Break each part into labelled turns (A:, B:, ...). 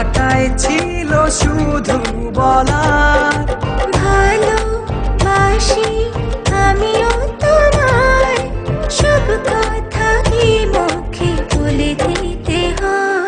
A: কথাটাই ছিল শুধু বলার।
B: ভালোবাসি আমিও তোমায়, সব কথা কি মুখে বলে দিতে হয়?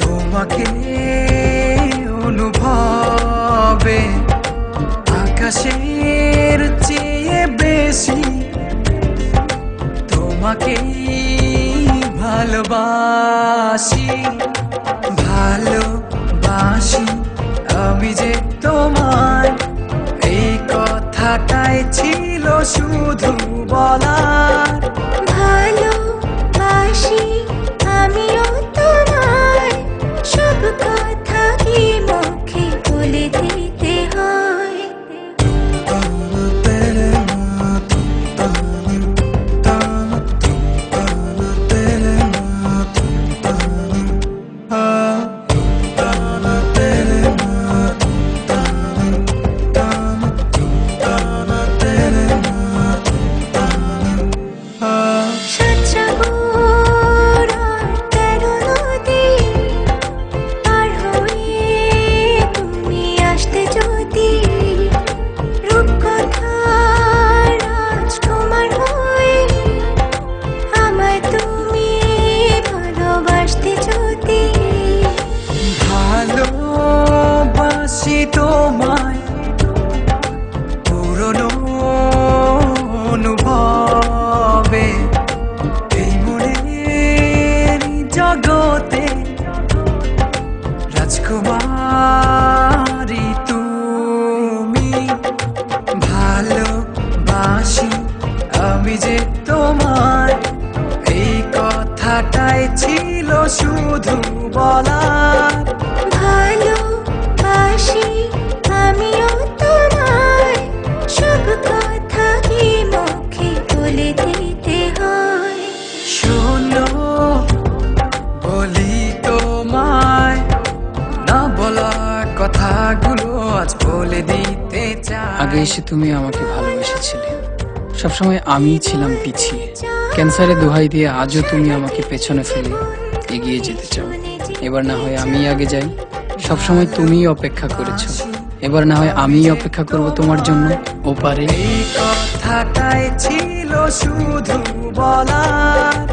A: তোমাকে অনুভবে আকাশের চেয়ে বেশি তোমাকে ভালোবাসি। ভালোবাসি আমি যে তোমায়, এই কথাটাই ছিল শুধু বলার।
B: ভালোবাসি আমিও তোমায়, সব কথা কি মুখে বলে দিতে হয়?
A: ভালোবাসি তোমায় পুরনো অনুভবে, এই মনের জগতে রাজকুমারী তুমি। ভালোবাসি আমি যে তোমায়, এই কথাটাই ছিল শুধু বলার।
B: ভালোবাসি আমিও তোমায়, সব কথা কি মুখে বলে দিতে হয়?
A: শোনো বলি তোমায়, না বলা কথাগুলো আজ বলে দিতে চাই।
C: আগে এসে তুমি আমাকে ভালোবেসেছিলে, সবসময় আমিই ছিলাম পিছিয়ে। ক্যান্সারে দোহাই দিয়ে আজও তুমি আমাকে পেছনে ফেলে এগিয়ে যেতে চাও। এবার না হয় আমি আগে যাই, সবসময় তুমিই অপেক্ষা করেছো, এবার না হয় আমিই অপেক্ষা করব তোমার জন্য ওপারে।
A: এই কথাটাই ছিল শুধু বলার।